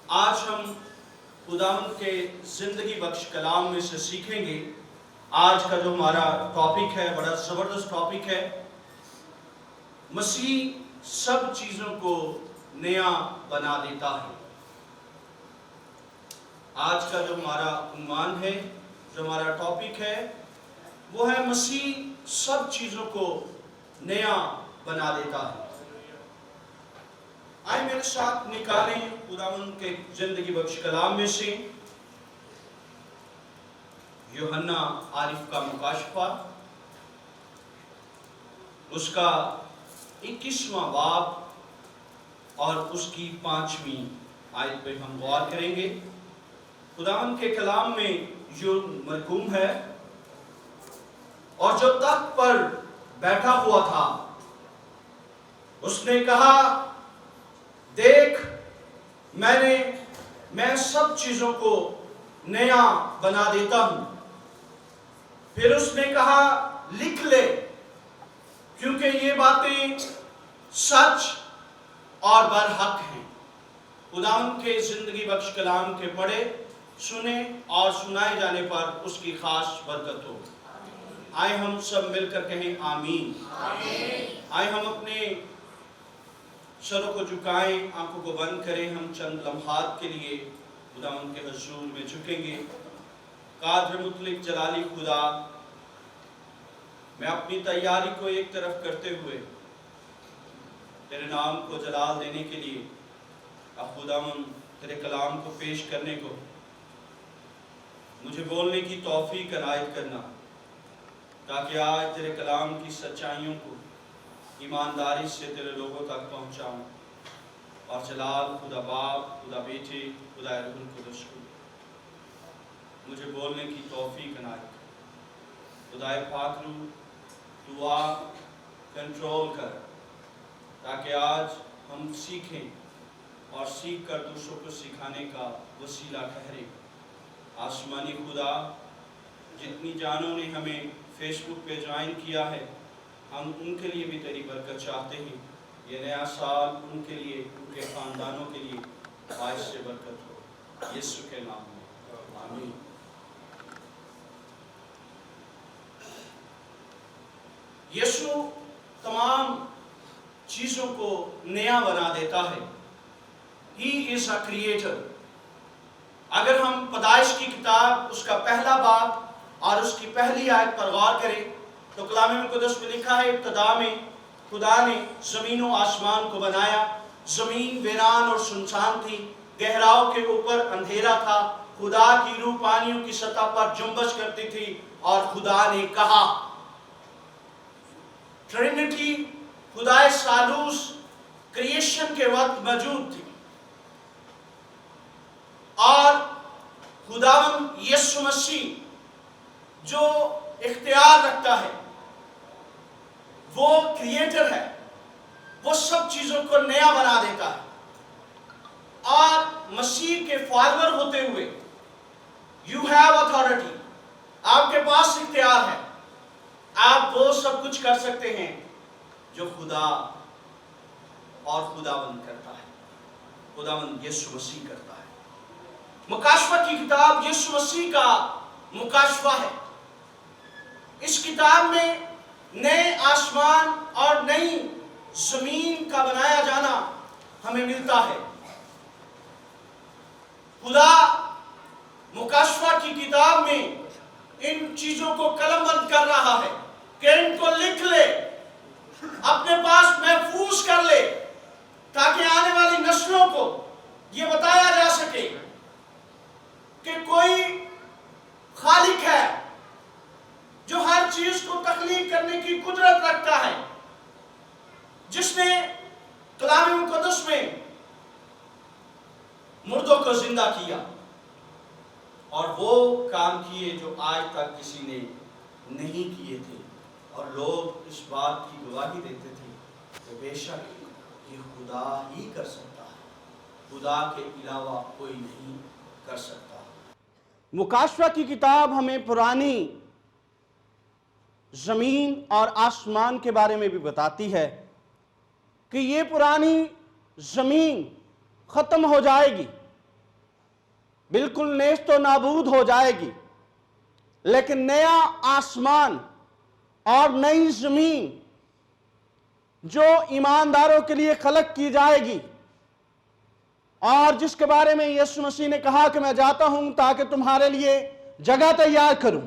آج ہم خداوند کے زندگی بخش کلام میں سے سیکھیں گے۔ آج کا جو ہمارا ٹاپک ہے بڑا زبردست ٹاپک ہے، مسیح سب چیزوں کو نیا بنا دیتا ہے۔ آج کا جو ہمارا عنوان ہے، جو ہمارا ٹاپک ہے، وہ ہے مسیح سب چیزوں کو نیا بنا دیتا ہے۔ آئے میرے ساتھ نکالیں خداوند کے زندگی بخش کلام میں سے یوحنا عارف کا مکاشفہ، اس کا 21واں باب اور اس کی 5ویں آیت پہ ہم غور کریں گے۔ خداوند کے کلام میں جو مرقوم ہے، اور جو تخت پر بیٹھا ہوا تھا اس نے کہا، دیکھ میں سب چیزوں کو نیا بنا دیتا ہوں۔ پھر اس نے کہا، لکھ لے، کیونکہ یہ باتیں سچ اور برحق ہیں۔ خداوند کے زندگی بخش کلام کے پڑھے، سنے اور سنائے جانے پر اس کی خاص برکت ہو۔ آئے ہم سب مل کر کہیں آمین۔ آئے ہم اپنے سروں کو جھکائیں، آنکھوں کو بند کریں، ہم چند لمحات کے لیے خداوند کے حضور میں جھکیں گے۔ قادر مطلق جلالی خدا، میں اپنی تیاری کو ایک طرف کرتے ہوئے تیرے نام کو جلال دینے کے لیے، اب خداوند تیرے کلام کو پیش کرنے کو مجھے بولنے کی توفیق عنایت کرنا، تاکہ آج تیرے کلام کی سچائیوں کو ایمانداری سے تیرے لوگوں تک پہنچاؤں، اور جلال خدا باپ، خدا بیٹے، خدا روح القدس کو مجھے بولنے کی توفیق عنایت کر۔ خدا پاک روح، تو آ کنٹرول کر، تاکہ آج ہم سیکھیں اور سیکھ کر دوسروں کو سکھانے کا وسیلہ ٹھہرے۔ آسمانی خدا، جتنی جانوں نے ہمیں فیس بک پہ جوائن کیا ہے، ہم ان کے لیے بھی تیری برکت چاہتے ہیں۔ یہ نیا سال ان کے لیے، ان کے خاندانوں کے لیے باعث سے برکت ہو، یسوع کے نام میں آمین۔ یسوع تمام چیزوں کو نیا بنا دیتا ہے۔ He is a creator۔ اگر ہم پیدائش کی کتاب اس کا پہلا باب اور اس کی پہلی آیت پر غور کریں تو کلام مقدس میں لکھا ہے، ابتدا میں خدا نے زمین و آسمان کو بنایا۔ زمین ویران اور سنسان تھی، گہراؤں کے اوپر اندھیرا تھا، خدا کی روح پانیوں کی سطح پر جنبش کرتی تھی، اور خدا نے کہا۔ ٹرینٹی، خدا ثالوث کریشن کے وقت موجود تھی، اور خداوند یسوع مسیح جو اختیار رکھتا ہے، وہ کریٹر ہے، وہ سب چیزوں کو نیا بنا دیتا ہے۔ اور مسیح کے فالوور ہوتے ہوئے یو ہیو اتھارٹی، آپ کے پاس اختیار ہے، آپ وہ سب کچھ کر سکتے ہیں جو خدا اور خداوند کرتا ہے، خداوند یسوع مسیح کرتا ہے۔ مکاشفہ کی کتاب یسوع مسیح کا مکاشفہ ہے۔ اس کتاب میں نئے آسمان اور نئی زمین کا بنایا جانا ہمیں ملتا ہے۔ خدا مکاشفہ کی کتاب میں ان چیزوں کو قلم بند کر رہا ہے کہ ان کو لکھ لے، اپنے پاس محفوظ کر لے، تاکہ آنے والی نسلوں کو یہ بتایا جا سکے کہ کوئی خالق ہے جو ہر چیز کو تخلیق کرنے کی قدرت رکھتا ہے، جس نے کلام مقدس میں مردوں کو زندہ کیا، اور وہ کام کیے جو آج تک کسی نے نہیں کیے تھے، اور لوگ اس بات کی گواہی دیتے تھے کہ بے شک یہ خدا ہی کر سکتا ہے، خدا کے علاوہ کوئی نہیں کر سکتا۔ مکاشفہ کی کتاب ہمیں پرانی زمین اور آسمان کے بارے میں بھی بتاتی ہے کہ یہ پرانی زمین ختم ہو جائے گی، बिल्कुल नेस्त तो नाबूद हो जाएगी, लेकिन नया आसमान और नई जमीन जो ईमानदारों के लिए खलक की जाएगी, और जिसके बारे में यीशु मसीह ने कहा कि मैं जाता हूं ताकि तुम्हारे लिए जगह तैयार करूं।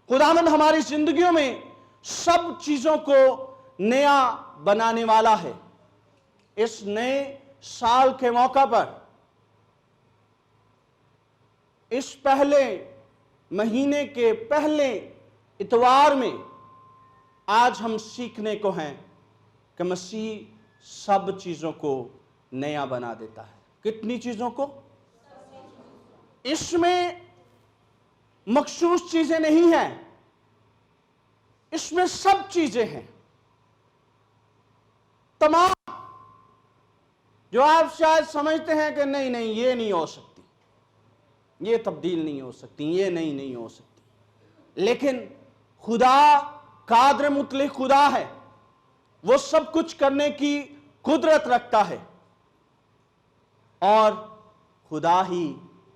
खुदावंद हमारी जिंदगियों में सब चीजों को नया बनाने वाला है। इस नए साल के मौका पर, इस पहले महीने के पहले इतवार में आज हम सीखने को हैं कि मसीह सब चीजों को नया बना देता है। कितनी चीजों को? इसमें मखसूस चीजें नहीं हैं, इसमें सब चीजें हैं। तमाम जो आप शायद समझते हैं कि नहीं नहीं ये नहीं हो सकती, ये तब्दील नहीं हो सकती, ये नहीं हो सकती, लेकिन खुदा कादर मुतलिक खुदा है, वो सब कुछ करने की कुदरत रखता है और खुदा ही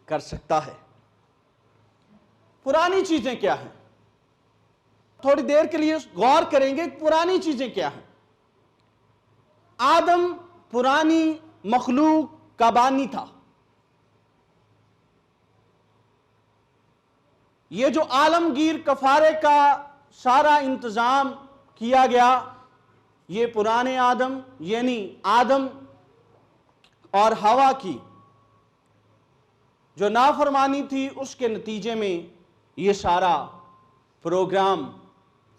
कर सकता है। पुरानी चीजें क्या हैं? थोड़ी देर के लिए गौर करेंगे पुरानी चीजें क्या हैं। आदम पुरानी मखलूक का बानी था। ये जो आलमगीर कफारे का सारा इंतजाम किया गया, ये पुराने आदम यानी आदम और हवा की जो नाफरमानी थी उसके नतीजे में ये सारा प्रोग्राम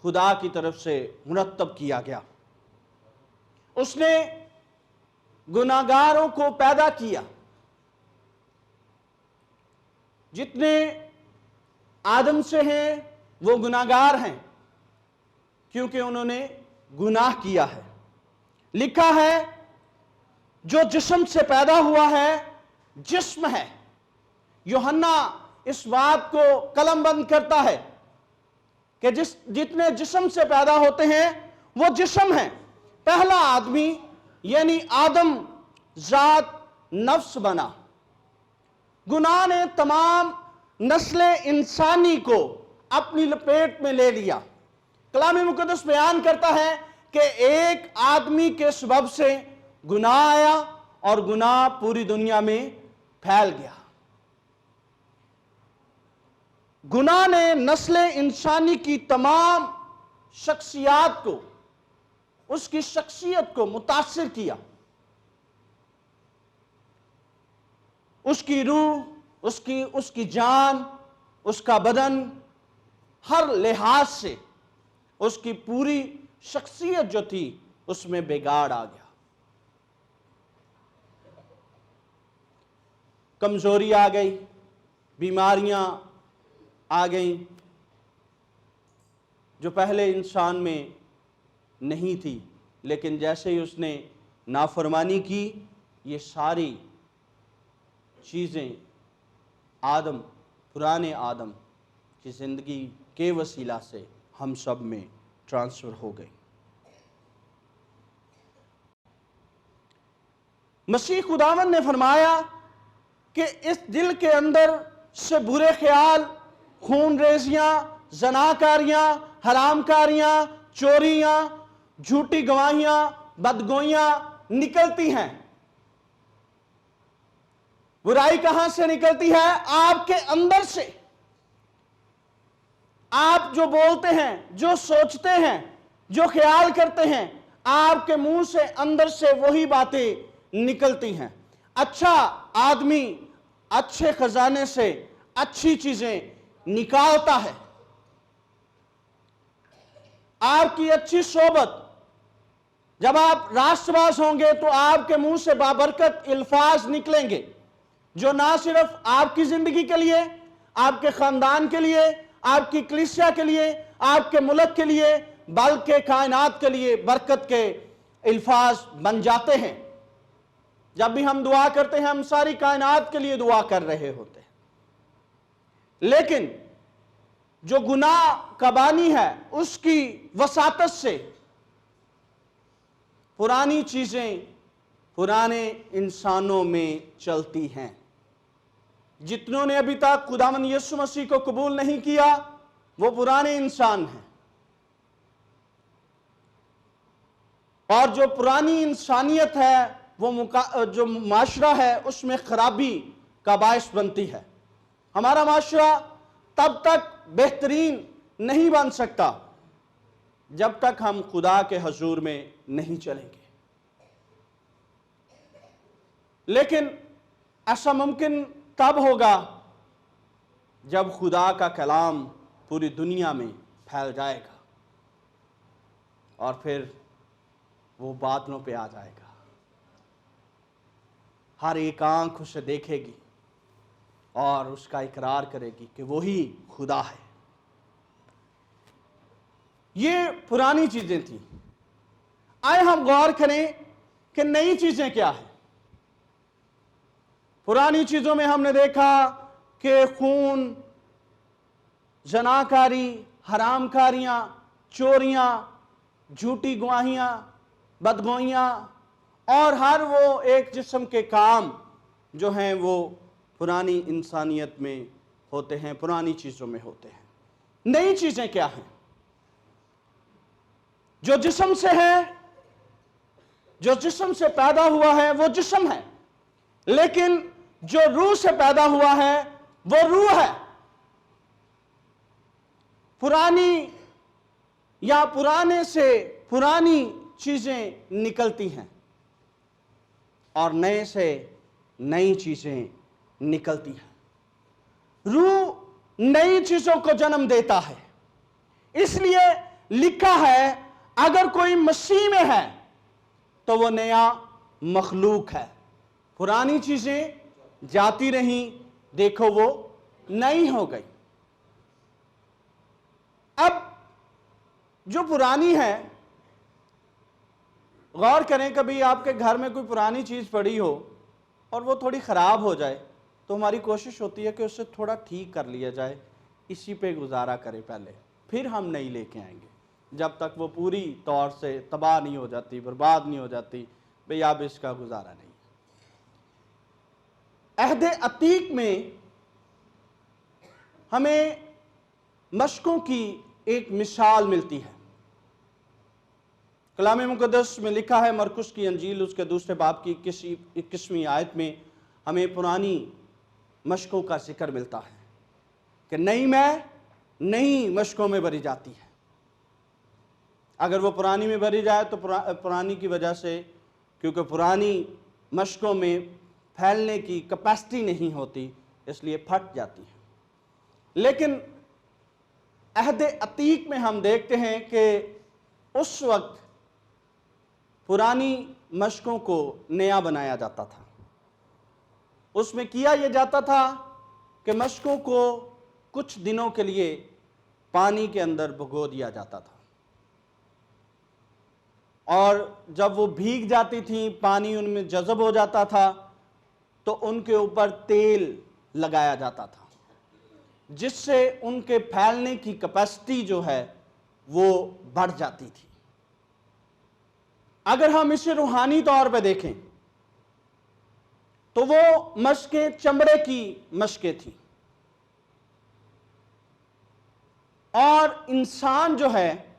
खुदा की तरफ से मुरतब किया गया। उसने गुनाहगारों को पैदा किया। जितने आदम से हैं वो गुनाहगार हैं, क्योंकि उन्होंने गुनाह किया है। लिखा है जो जिस्म से पैदा हुआ है जिस्म है। यूहन्ना इस बात को कलमबंद करता है कि जितने जिस्म से पैदा होते हैं वो जिस्म है। पहला आदमी यानी आदम जात नफ्स बना। गुनाह ने तमाम नस्ल इंसानी को अपनी लपेट में ले लिया। कलाम मुकद्दस बयान करता है कि एक आदमी के सबब से गुनाह आया और गुनाह पूरी दुनिया में फैल गया। गुनाह ने नस्ल इंसानी की तमाम शख्सियात को, उसकी शख्सियत को मुतासिर किया। उसकी रूह, उसकी जान, उसका बदन, हर लिहाज से उसकी पूरी शख्सियत जो थी उसमें बिगाड़ आ गया। कमजोरी आ गई, बीमारियां आ गई जो पहले इंसान में नहीं थी, लेकिन जैसे ही उसने नाफरमानी की ये सारी चीज़ें आदम, पुराने आदम की ज़िंदगी के वसीला से हम सब में ट्रांसफ़र हो गई। मसीह खुदावंद ने फरमाया कि इस दिल के अंदर से बुरे ख्याल, खून रेजियां, जनाकारियां, हरामकारियां, चोरियां, झूठी गवाहियां, बदगोइयां निकलती हैं। बुराई कहां से निकलती है? आपके अंदर से। आप जो बोलते हैं, जो सोचते हैं, जो ख्याल करते हैं, आपके मुंह से अंदर से वही बातें निकलती हैं। अच्छा आदमी अच्छे खजाने से अच्छी चीजें निकालता है। आपकी अच्छी सोबत, जब आप राष्ट्रवास होंगे तो आपके मुंह से बाबरकत अल्फाज निकलेंगे जो ना सिर्फ आपकी जिंदगी के लिए, आपके खानदान के लिए, आपकी कलीसिया के लिए, आपके मुल्क के लिए, बल्कि कायनात के लिए बरकत के अल्फाज बन जाते हैं। जब भी हम दुआ करते हैं हम सारी कायनात के लिए दुआ कर रहे होते हैं। लेकिन जो गुनाह का बानी है उसकी वसातत से पुरानी चीजें पुराने इंसानों में चलती हैं। जितनों ने अभी तक खुदावंद यीशु मसीह को कबूल नहीं किया वो पुराने इंसान हैं, और जो पुरानी इंसानियत है वो जो माशरा है उसमें खराबी का बायस बनती है। हमारा माशरा तब तक बेहतरीन नहीं बन सकता जब तक हम खुदा के हजूर में नहीं चलेंगे। लेकिन ऐसा मुमकिन तब होगा जब खुदा का कलाम पूरी दुनिया में फैल जाएगा और फिर वो बादलों पे आ जाएगा, हर एक आंख उसे देखेगी और उसका इकरार करेगी कि वही खुदा है। ये पुरानी चीजें थी। आए हम गौर करें कि नई चीजें क्या है। पुरानी चीजों में हमने देखा कि खून, जनाकारी, हरामकारियां, चोरियां, झूठी गवाहियां, बदगोइयां और हर वो एक जिस्म के काम जो हैं वो पुरानी इंसानियत में होते हैं, पुरानी चीजों में होते हैं। नई चीजें क्या हैं? जो जिस्म से है, जो जिस्म से पैदा हुआ है वो जिस्म है, लेकिन जो रूह से पैदा हुआ है वो रूह है। पुरानी या पुराने से पुरानी चीजें निकलती हैं और नए से नई चीजें निकलती हैं। रूह नई चीजों को जन्म देता है। इसलिए लिखा है अगर कोई मसीह में है तो वो नया मखलूक है। पुरानी चीजें जाती रहीं, देखो वो नई हो गई। अब जो पुरानी है, गौर करें, कभी आपके घर में कोई पुरानी चीज पड़ी हो और वो थोड़ी खराब हो जाए तो हमारी कोशिश होती है कि उससे थोड़ा ठीक कर लिया जाए, इसी पे गुजारा करें पहले, फिर हम नई लेके आएंगे, जब तक वो पूरी तौर से तबाह नहीं हो जाती, बर्बाद नहीं हो जाती। भाई अब इसका गुजारा नहीं। अहदे अतीक में हमें मशकों की एक मिसाल मिलती है। कलाम मुकद्दस में लिखा है, मरकुस की अंजील उसके दूसरे बाब की 21वीं आयत में हमें पुरानी मशकों का जिक्र मिलता है कि नई में नई मशकों में भरी जाती है। अगर वो पुरानी में भरी जाए तो पुरानी की वजह से, क्योंकि पुरानी मशकों में फैलने की कैपेसिटी नहीं होती, इसलिए फट जाती है। लेकिन अहदे अतीक में हम देखते हैं कि उस वक्त पुरानी मशकों को नया बनाया जाता था। उसमें किया यह जाता था कि मशकों को कुछ दिनों के लिए पानी के अंदर भिगो दिया जाता था, और जब वो भीग जाती थी, पानी उनमें जज़ब हो जाता था, तो उनके ऊपर तेल लगाया जाता था, जिससे उनके फैलने की कैपेसिटी जो है वो बढ़ जाती थी। अगर हम इसे रूहानी तौर पे देखें तो वो मशकें चमड़े की मशकें थी, और इंसान जो है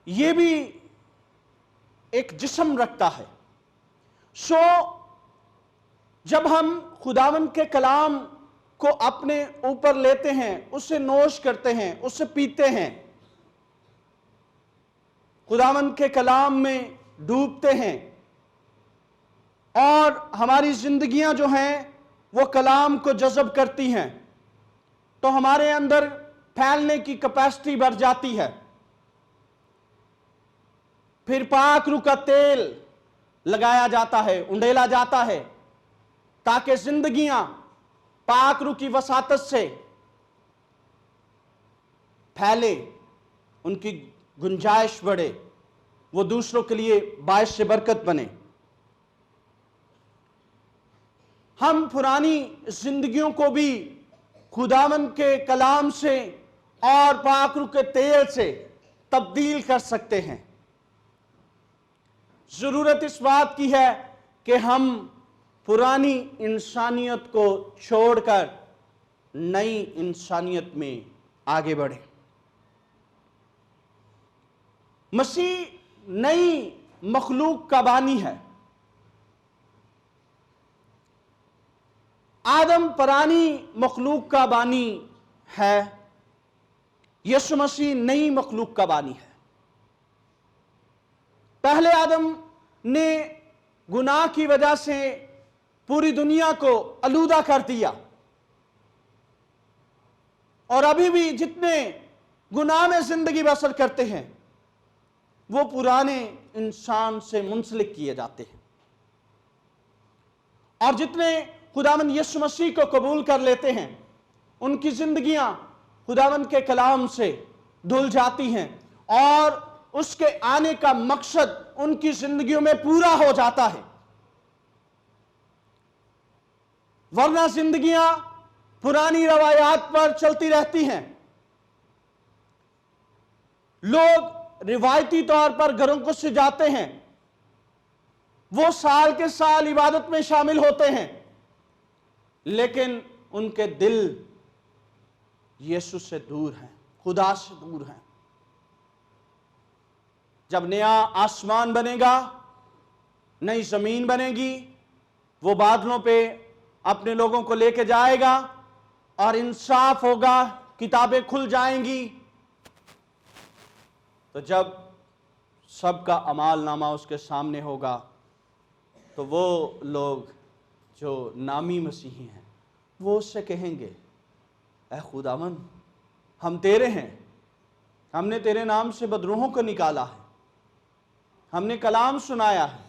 ये भी एक जिस्म रखता है। सो जब हम खुदावंद के कलाम को अपने ऊपर लेते हैं, उससे नोश करते हैं, उससे पीते हैं, खुदावंद के कलाम में डूबते हैं, और हमारी जिंदगियां जो हैं वो कलाम को जज़ब करती हैं, तो हमारे अंदर फैलने की कैपेसिटी बढ़ जाती है। फिर पाक रूह का तेल लगाया जाता है, उंडेला जाता है, ताकि जिंदगियां पाक रूह की वसातत से फैले, उनकी गुंजाइश बढ़े, वो दूसरों के लिए बायस से बरकत बने। हम पुरानी जिंदगियों को भी खुदावंद के कलाम से और पाक रूह के तेल से तब्दील कर सकते हैं। जरूरत इस बात की है कि हम पुरानी इंसानियत को छोड़कर नई इंसानियत में आगे बढ़े। मसीह नई मखलूक का बानी है। आदम पुरानी मखलूक का बानी है, यीशु मसीह नई मखलूक का बानी है। पहले आदम ने गुनाह की वजह से पूरी दुनिया को आलूदा कर दिया, और अभी भी जितने गुनाह में जिंदगी बसर करते हैं वो पुराने इंसान से मुंसलिक किए जाते हैं, और जितने खुदावंद यीशु मसीह को कबूल कर लेते हैं उनकी जिंदगियां खुदावंद के कलाम से धुल जाती हैं, और उसके आने का मकसद उनकी जिंदगियों में पूरा हो जाता है। वरना जिंदगियां पुरानी रवायात पर चलती रहती हैं। लोग रिवायती तौर पर घरों को सजाते हैं, वो साल के साल इबादत में शामिल होते हैं, लेकिन उनके दिल यीशु से दूर हैं, खुदा से दूर हैं। जब नया आसमान बनेगा, नई जमीन बनेगी, वो बादलों पे अपने लोगों को लेके जाएगा और इंसाफ होगा, किताबें खुल जाएंगी। तो जब सबका अमाल नामा उसके सामने होगा तो वो लोग जो नामी मसीही हैं वो उससे कहेंगे, ऐ खुदावंद हम तेरे हैं, हमने तेरे नाम से बदरूहों को निकाला है, हमने कलाम सुनाया है।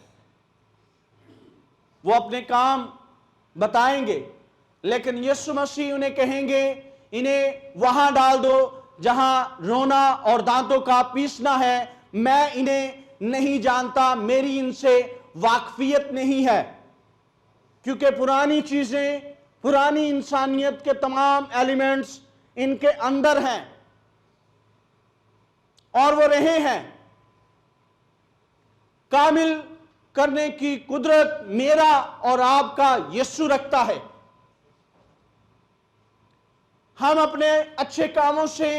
वो अपने काम बताएंगे, लेकिन यीशु मसीह उन्हें कहेंगे, इन्हें वहां डाल दो जहां रोना और दांतों का पीसना है, मैं इन्हें नहीं जानता, मेरी इनसे वाकफियत नहीं है। क्योंकि पुरानी चीजें, पुरानी इंसानियत के तमाम एलिमेंट्स इनके अंदर हैं और वो रहे हैं। कामिल करने की कुदरत मेरा और आपका यीशु रखता है। हम अपने अच्छे कामों से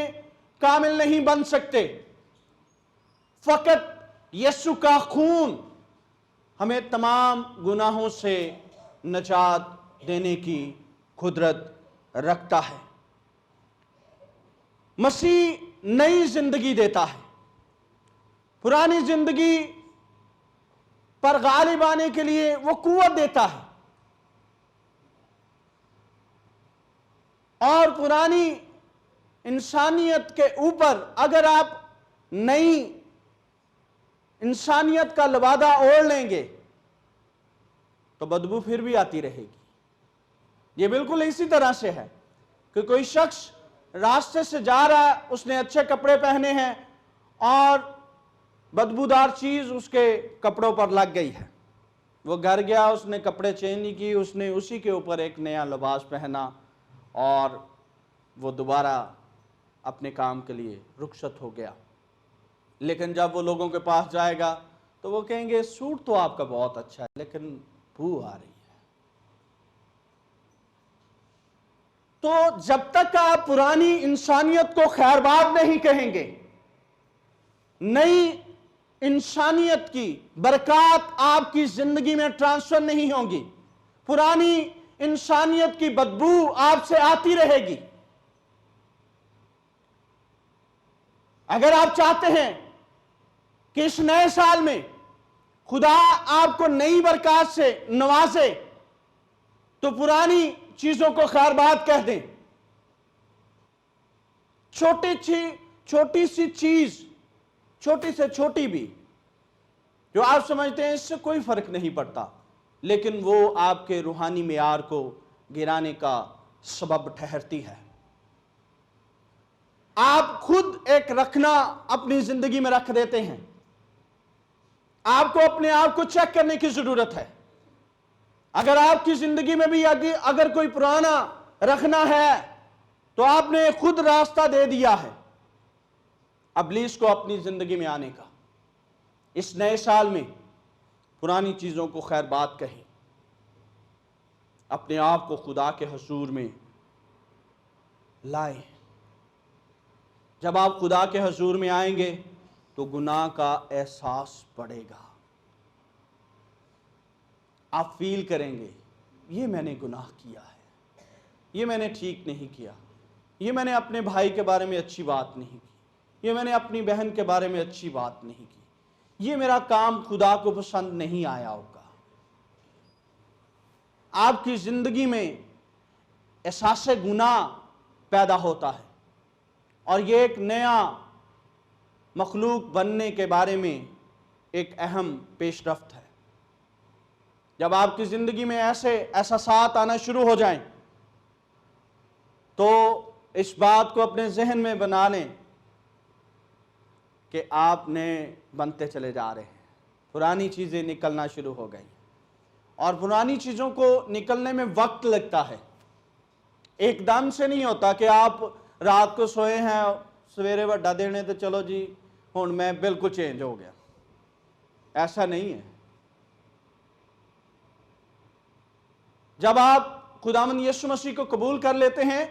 कामिल नहीं बन सकते, फकत यीशु का खून हमें तमाम गुनाहों से नजात देने की कुदरत रखता है। मसीह नई जिंदगी देता है। पुरानी जिंदगी पर गालिब आने के लिए वो कुव्वत देता है, और पुरानी इंसानियत के ऊपर अगर आप नई इंसानियत का लबादा ओढ़ लेंगे तो बदबू फिर भी आती रहेगी। ये बिल्कुल इसी तरह से है कि कोई शख्स रास्ते से जा रहा है, उसने अच्छे कपड़े पहने हैं और बदबूदार चीज उसके कपड़ों पर लग गई है। वो घर गया, उसने कपड़े चेंज नहीं की, उसने उसी के ऊपर एक नया लिबास पहना और वो दोबारा अपने काम के लिए रुखसत हो गया। लेकिन जब वो लोगों के पास जाएगा तो वो कहेंगे, सूट तो आपका बहुत अच्छा है लेकिन बू आ रही है। तो जब तक आप पुरानी इंसानियत को खैरबाद नहीं कहेंगे, नई इंसानियत की बरकत आपकी जिंदगी में ट्रांसफर नहीं होगी, पुरानी इंसानियत की बदबू आपसे आती रहेगी। अगर आप चाहते हैं कि इस नए साल में खुदा आपको नई बरकत से नवाजे, तो पुरानी चीजों को खैरबाद कह दें। छोटी सी चीज, छोटी से छोटी भी, जो आप समझते हैं इससे कोई फर्क नहीं पड़ता, लेकिन वो आपके रूहानी मेयार को गिराने का सबब ठहरती है। आप खुद एक रखना अपनी जिंदगी में रख देते हैं। आपको अपने आप को चेक करने की जरूरत है। अगर आपकी जिंदगी में भी अगर कोई पुराना रखना है तो आपने खुद रास्ता दे दिया है इब्लीस को अपनी जिंदगी में आने का। इस नए साल में पुरानी चीजों को खैरबाद कहें। اپنے آپ کو خدا کے حضور میں لائیں۔ جب آپ خدا کے حضور میں آئیں گے تو گناہ کا احساس بڑھے گا، آپ فیل کریں گے یہ میں نے گناہ کیا ہے، یہ میں نے ٹھیک نہیں کیا، یہ میں نے اپنے بھائی کے بارے میں اچھی بات نہیں کی، یہ میں نے اپنی بہن کے بارے میں اچھی بات نہیں کی، یہ میرا کام خدا کو پسند نہیں آیا ہوگا۔ آپ کی زندگی میں احساس گناہ پیدا ہوتا ہے، اور یہ ایک نیا مخلوق بننے کے بارے میں ایک اہم پیش رفت ہے۔ جب آپ کی زندگی میں ایسے احساسات آنا شروع ہو جائیں تو اس بات کو اپنے ذہن میں بنا لیں کہ آپ نے بنتے چلے جا رہے ہیں، پرانی چیزیں نکلنا شروع ہو گئی، اور پرانی چیزوں کو نکلنے میں وقت لگتا ہے، ایک دم سے نہیں ہوتا کہ آپ رات کو سوئے ہیں سویرے وڈا دینے تو چلو جی ہن میں بالکل چینج ہو گیا، ایسا نہیں ہے۔ جب آپ خداوند یسوع مسیح کو قبول کر لیتے ہیں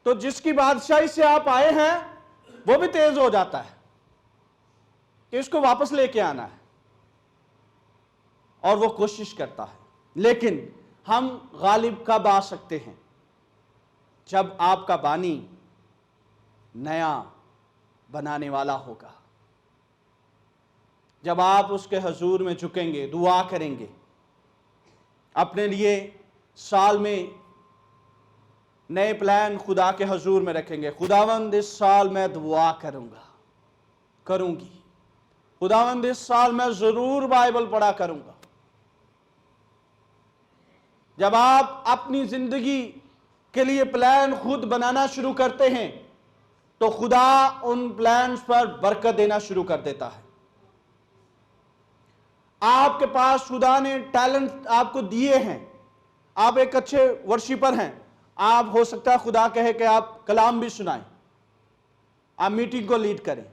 تو جس کی بادشاہی سے آپ آئے ہیں وہ بھی تیز ہو جاتا ہے کہ اس کو واپس لے کے آنا ہے، اور وہ کوشش کرتا ہے۔ لیکن ہم غالب کب آ سکتے ہیں؟ جب آپ کا بانی نیا بنانے والا ہوگا، جب آپ اس کے حضور میں جھکیں گے، دعا کریں گے، اپنے لیے سال میں نئے پلان خدا کے حضور میں رکھیں گے۔ خداوند اس سال میں دعا کروں گی، خداوند اس سال میں ضرور بائبل پڑھا کروں گا۔ جب آپ اپنی زندگی کے لیے پلان خود بنانا شروع کرتے ہیں تو خدا ان پلانز پر برکت دینا شروع کر دیتا ہے۔ آپ کے پاس خدا نے ٹیلنٹ آپ کو دیے ہیں، آپ ایک اچھے ورشپر ہیں، آپ ہو سکتا ہے خدا کہے کہ آپ کلام بھی سنائیں، آپ میٹنگ کو لیڈ کریں،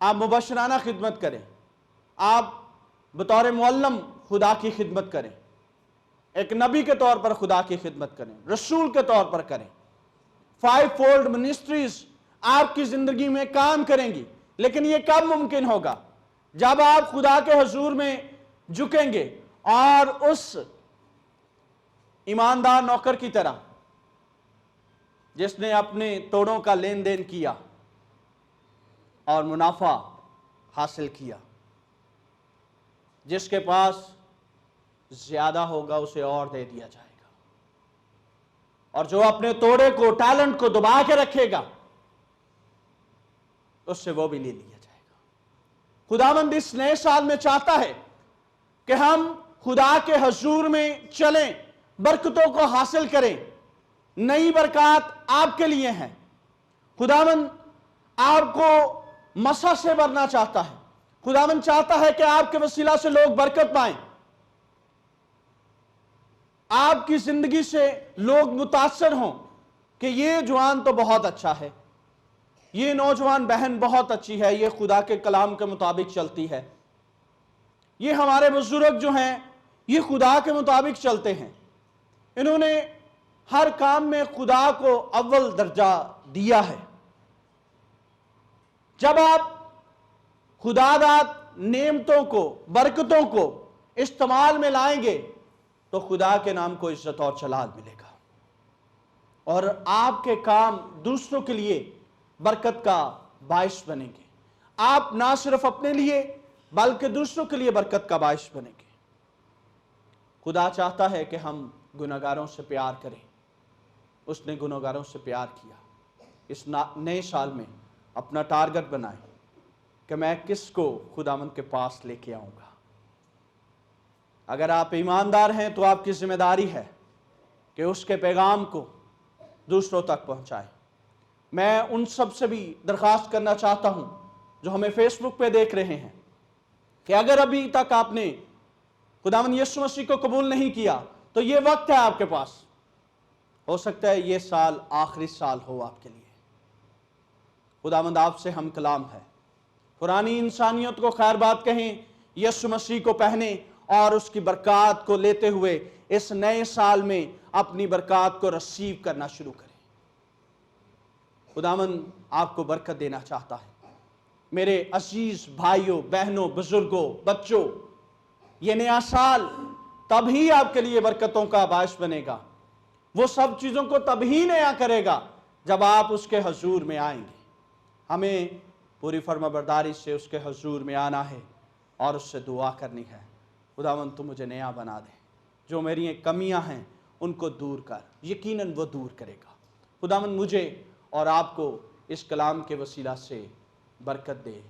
آپ مبشرانہ خدمت کریں، آپ بطور معلم خدا کی خدمت کریں، ایک نبی کے طور پر خدا کی خدمت کریں، رسول کے طور پر کریں۔ 5 فولڈ منسٹریز آپ کی زندگی میں کام کریں گی، لیکن یہ کب ممکن ہوگا؟ جب آپ خدا کے حضور میں جھکیں گے اور اس ایماندار نوکر کی طرح جس نے اپنے توڑوں کا لین دین کیا اور منافع حاصل کیا، جس کے پاس زیادہ ہوگا اسے اور دے دیا جائے گا، اور جو اپنے توڑے کو ٹیلنٹ کو دبا کے رکھے گا اس سے وہ بھی لے لیا جائے گا۔ خداوند اس نئے سال میں چاہتا ہے کہ ہم خدا کے حضور میں چلیں، برکتوں کو حاصل کریں۔ نئی برکات آپ کے لیے ہیں۔ خداوند آپ کو مسح سے بھرنا چاہتا ہے۔ خداوند چاہتا ہے کہ آپ کے وسیلہ سے لوگ برکت پائیں، آپ کی زندگی سے لوگ متاثر ہوں کہ یہ جوان تو بہت اچھا ہے، یہ نوجوان بہن بہت اچھی ہے، یہ خدا کے کلام کے مطابق چلتی ہے، یہ ہمارے بزرگ جو ہیں یہ خدا کے مطابق چلتے ہیں، انہوں نے ہر کام میں خدا کو اول درجہ دیا ہے۔ جب آپ خدا داد نعمتوں کو، برکتوں کو استعمال میں لائیں گے تو خدا کے نام کو عزت اور جلال ملے گا، اور آپ کے کام دوسروں کے لیے برکت کا باعث بنیں گے۔ آپ نہ صرف اپنے لیے بلکہ دوسروں کے لیے برکت کا باعث بنیں گے۔ خدا چاہتا ہے کہ ہم گنہگاروں سے پیار کریں، اس نے گنہگاروں سے پیار کیا۔ اس نئے سال میں اپنا ٹارگٹ بنائیں کہ میں کس کو خداوند کے پاس لے کے آؤں گا۔ اگر آپ ایماندار ہیں تو آپ کی ذمہ داری ہے کہ اس کے پیغام کو دوسروں تک پہنچائیں۔ میں ان سب سے بھی درخواست کرنا چاہتا ہوں جو ہمیں فیس بک پہ دیکھ رہے ہیں کہ اگر ابھی تک آپ نے خداوند یسوع مسیح کو قبول نہیں کیا تو یہ وقت ہے آپ کے پاس۔ ہو سکتا ہے یہ سال آخری سال ہو آپ کے لیے۔ خداوند آپ سے ہم کلام ہے، پرانی انسانیت کو خیر بات کہیں، یسوع مسیح کو پہنے اور اس کی برکات کو لیتے ہوئے اس نئے سال میں اپنی برکات کو رسیو کرنا شروع کریں۔ خداوند آپ کو برکت دینا چاہتا ہے۔ میرے عزیز بھائیوں، بہنوں، بزرگوں، بچوں، یہ نیا سال تبھی آپ کے لیے برکتوں کا باعث بنے گا، وہ سب چیزوں کو تبھی نیا کرے گا جب آپ اس کے حضور میں آئیں گے۔ ہمیں پوری فرمانبرداری سے اس کے حضور میں آنا ہے اور اس سے دعا کرنی ہے، خداوند تو مجھے نیا بنا دے، جو میری کمیاں ہیں ان کو دور کر۔ یقیناً وہ دور کرے گا۔ خداوند مجھے اور آپ کو اس کلام کے وسیلہ سے برکت دے۔